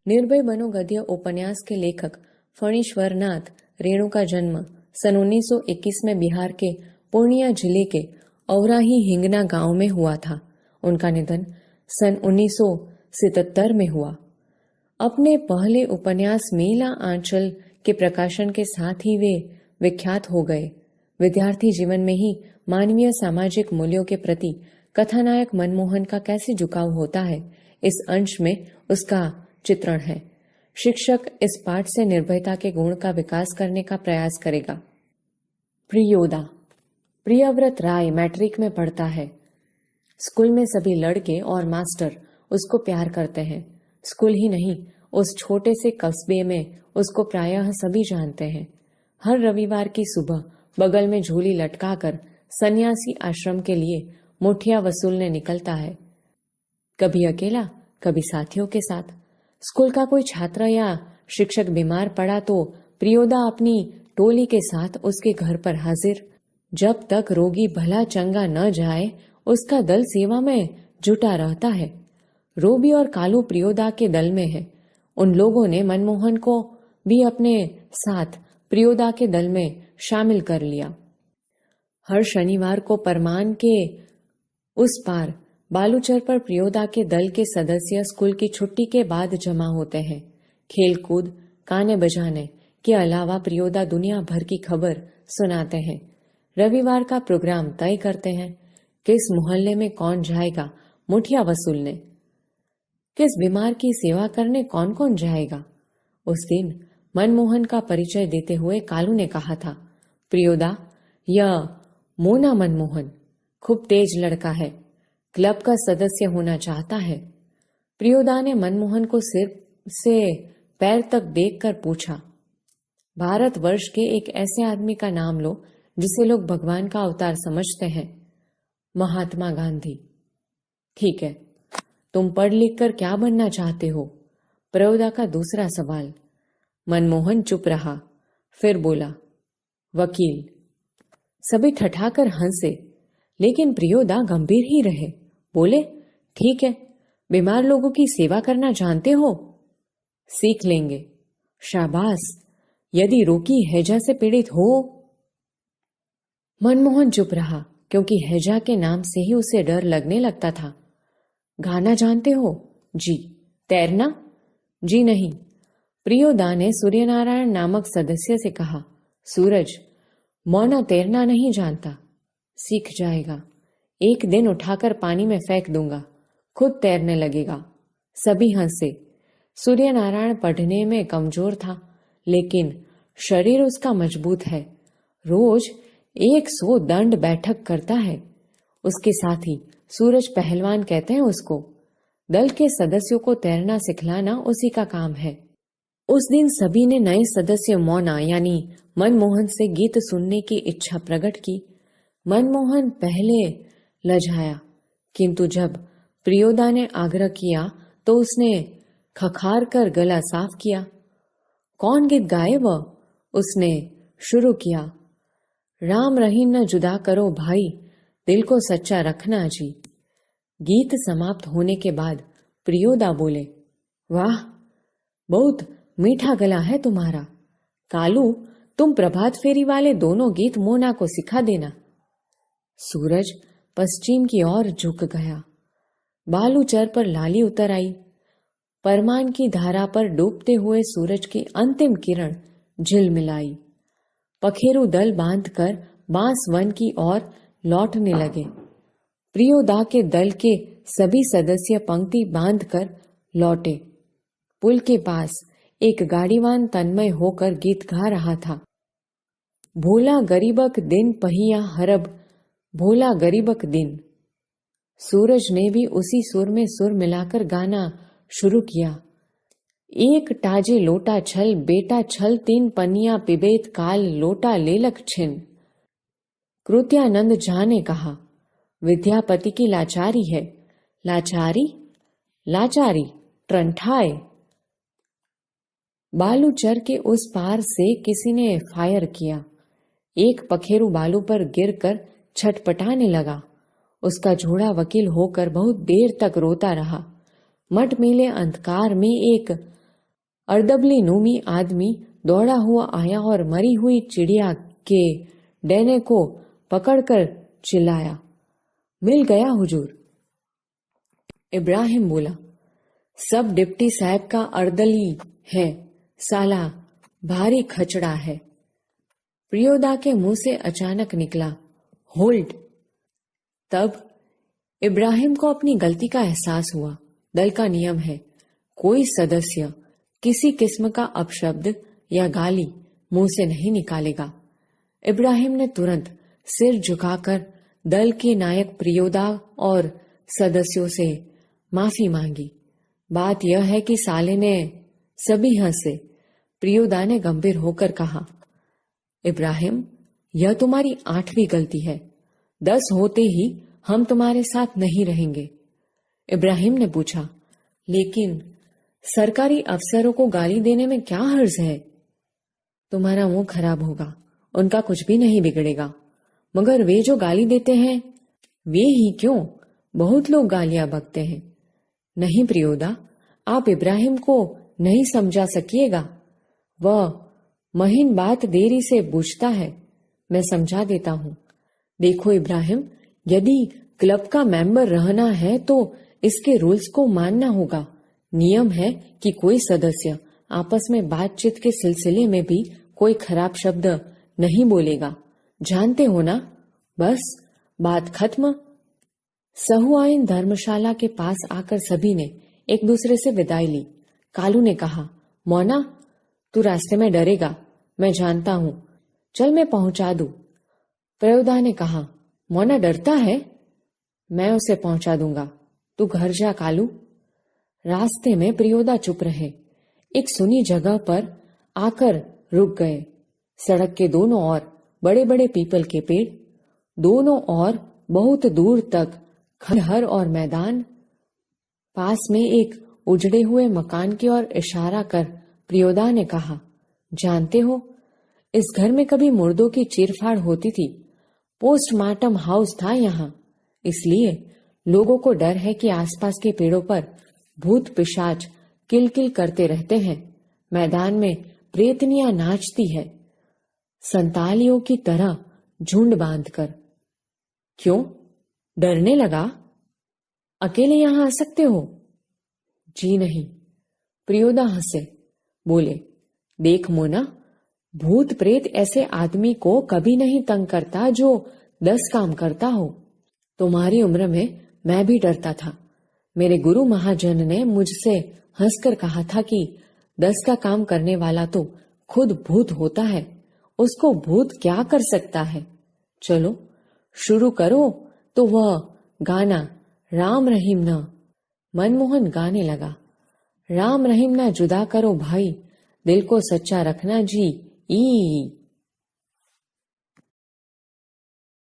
निर्भय बनो गद्य उपन्यास के लेखक फणीश्वर नाथ रेणु का जन्म सन 1921 में बिहार के पूर्णिया जिले के औराही हिंगना गांव में हुआ था। उनका निधन सन 1977 में हुआ। अपने पहले उपन्यास मेला आंचल के प्रकाशन के साथ ही वे विख्यात हो गए। विद्यार्थी जीवन में ही मानवीय सामाजिक मूल्यों के प्रति कथानायक मनमोहन का कैसे झुकाव होता है, इस अंश में उसका चित्रण है। शिक्षक इस पाठ से निर्भयता के गुण का विकास करने का प्रयास करेगा। प्रियोदा। प्रियव्रत राय मैट्रिक में पढ़ता है। स्कूल में सभी लड़के और मास्टर उसको प्यार करते हैं। स्कूल ही नहीं, उस छोटे से कस्बे में उसको प्रायः सभी जानते हैं। हर रविवार की सुबह बगल में झोली लटकाकर सन्यासी आश्रम के लिए मुठिया वसूलने निकलता है। कभी अकेला, कभी साथियों के साथ। स्कूल का कोई छात्र या शिक्षक बीमार पड़ा तो प्रियोदा अपनी टोली के साथ उसके घर पर हाजिर। जब तक रोगी भला चंगा न जाए, उसका दल सेवा में जुटा रहता है। रोबी और कालू प्रियोदा के दल में है। उन लोगों ने मनमोहन को भी अपने साथ प्रियोदा के दल में शामिल कर लिया। हर शनिवार को परमान के उस पार बालूचर पर प्रियोदा के दल के सदस्य स्कूल की छुट्टी के बाद जमा होते हैं। खेल कूद, गाने बजाने के अलावा प्रियोदा दुनिया भर की खबर सुनाते हैं। रविवार का प्रोग्राम तय करते हैं। किस मोहल्ले में कौन जाएगा मुठिया वसूलने, किस बीमार की सेवा करने कौन कौन जाएगा। उस दिन मनमोहन का परिचय देते हुए कालू ने कहा था, प्रियोदा, यह मोना मनमोहन खूब तेज लड़का है, क्लब का सदस्य होना चाहता है। प्रियोदा ने मनमोहन को सिर से पैर तक देखकर पूछा, भारतवर्ष के एक ऐसे आदमी का नाम लो जिसे लोग भगवान का अवतार समझते हैं। महात्मा गांधी। ठीक है, तुम पढ़ लिख कर क्या बनना चाहते हो? प्रियोदा का दूसरा सवाल। मनमोहन चुप रहा, फिर बोला, वकील। सभी ठठाकर हंसे, लेकिन प्रियोदा गंभीर ही रहे। बोले, ठीक है, बीमार लोगों की सेवा करना जानते हो? सीख लेंगे। शाबाश, यदि रोगी हैजा से पीड़ित हो? मनमोहन चुप रहा, क्योंकि हैजा के नाम से ही उसे डर लगने लगता था। गाना जानते हो? जी। तैरना? जी नहीं। प्रियोदा ने सूर्यनारायण नामक सदस्य से कहा, सूरज, मौना तैरना नहीं जानता, सीख जाएगा। एक दिन उठाकर पानी में फेंक दूंगा, खुद तैरने लगेगा। सभी हंसे। सूर्यनारायण पढ़ने में कमजोर था, लेकिन शरीर उसका मजबूत है। रोज 100 दंड बैठक करता है। उसके साथ ही सूरज पहलवान कहते हैं उसको। दल के सदस्यों को तैरना सिखलाना उसी का काम है। उस दिन सभी ने नए सदस्य मौना यानी मनमोहन से गीत सुनने की इच्छा प्रकट की। मनमोहन पहले लजाया, किंतु जब प्रियोदा ने आग्रह किया तो उसने खखार कर गला साफ किया। कौन गीत गाए वह? उसने शुरू किया, राम रहीम न जुदा करो भाई, दिल को सच्चा रखना जी। गीत समाप्त होने के बाद प्रियोदा बोले, वाह, बहुत मीठा गला है तुम्हारा। कालू, तुम प्रभात फेरी वाले दोनों गीत मोना को सिखा देना। सूरज पश्चिम की ओर झुक गया। बालूचर पर लाली उतर आई। परमान की धारा पर डूबते हुए सूरज की अंतिम किरण झिलमिलाई। पखेरु दल बांधकर बांस वन की ओर लौटने लगे। प्रियोदा के दल के सभी सदस्य पंक्ति बांधकर लौटे। पुल के पास एक गाड़ीवान तन्मय होकर गीत गा रहा था। भोला गरीबक दिन पहिया हरब, भोला गरीबक दिन। सूरज ने भी उसी सुर में सुर मिलाकर गाना शुरू किया। एक टाजे लोटा छल, बेटा छल तीन पनिया पिबेत काल, लोटा लेलक छिन। कृत्यानंद झा ने कहा, विद्यापति की लाचारी है। लाचारी? लाचारी ट्रंठाए। बालूचर के उस पार से किसी ने फायर किया। एक पखेरु बालू पर गिरकर छटपटाने लगा। उसका जोड़ा वकील होकर बहुत देर तक रोता रहा। मटमीले अंधकार में एक अर्दबली नूमी आदमी दौड़ा हुआ आया और मरी हुई चिड़िया के डैने को पकड़कर चिल्लाया, मिल गया हुजूर। इब्राहिम बोला, सब डिप्टी साहब का अर्दली है, साला भारी खचड़ा है। प्रियोदा के मुंह से अचानक निकला, होल्ड। तब इब्राहिम को अपनी गलती का एहसास हुआ। दल का नियम है, कोई सदस्य किसी किस्म का अपशब्द या गाली मुंह से नहीं निकालेगा। इब्राहिम ने तुरंत सिर झुकाकर दल के नायक प्रियोदा और सदस्यों से माफी मांगी। बात यह है कि साले ने सभी हंसे। प्रियोदा ने गंभीर होकर कहा, इब्राहिम, यह तुम्हारी 8वीं गलती है। 10 होते ही हम तुम्हारे साथ नहीं रहेंगे। इब्राहिम ने पूछा, लेकिन सरकारी अफसरों को गाली देने में क्या हर्ज है? तुम्हारा मुंह खराब होगा, उनका कुछ भी नहीं बिगड़ेगा। मगर वे जो गाली देते हैं, वे ही क्यों, बहुत लोग गालियां बकते हैं। नहीं प्रियोदा, आप इब्राहिम को नहीं समझा सकिएगा। वह महीन बात देरी से बूझता है, मैं समझा देता हूं। देखो इब्राहिम, यदि क्लब का मेंबर रहना है तो इसके रूल्स को मानना होगा। नियम है कि कोई सदस्य आपस में बातचीत के सिलसिले में भी कोई खराब शब्द नहीं बोलेगा। जानते हो ना? बस बात खत्म। सहुआइन धर्मशाला के पास आकर सभी ने एक दूसरे से विदाई ली। कालू ने कहा, मोना, तू रास्ते में डरेगा, मैं जानता हूं, चल मैं पहुंचा दूं। प्रियोदा ने कहा, मोना डरता है? मैं उसे पहुंचा दूंगा, तू घर जा कालू। रास्ते में प्रियोदा चुप रहे। एक सुनी जगह पर आकर रुक गए। सड़क के दोनों ओर बड़े बड़े पीपल के पेड़, दोनों ओर बहुत दूर तक खंडहर और मैदान। पास में एक उजड़े हुए मकान की ओर इशारा कर प्रियोदा ने कहा, जानते हो, इस घर में कभी मुर्दों की चीरफाड़ होती थी। पोस्टमार्टम हाउस था यहाँ, इसलिए लोगों को डर है कि आसपास के पेड़ों पर भूत पिशाच किलकिल करते रहते हैं। मैदान में प्रेतनियां नाचती है, संतालियों की तरह झुंड बांधकर। क्यों, डरने लगा? अकेले यहां आ सकते हो? जी नहीं। प्रियोदा हंसे, बोले, देख मोना, भूत प्रेत ऐसे आदमी को कभी नहीं तंग करता जो 10 काम करता हो। तुम्हारी उम्र में मैं भी डरता था। मेरे गुरु महाजन ने मुझसे हंसकर कहा था कि 10 का काम करने वाला तो खुद भूत होता है, उसको भूत क्या कर सकता है। चलो शुरू करो। तो वह गाना राम रहीम न, मनमोहन गाने लगा, राम रहीम ना जुदा करो भाई, दिल को सच्चा रखना जी, ई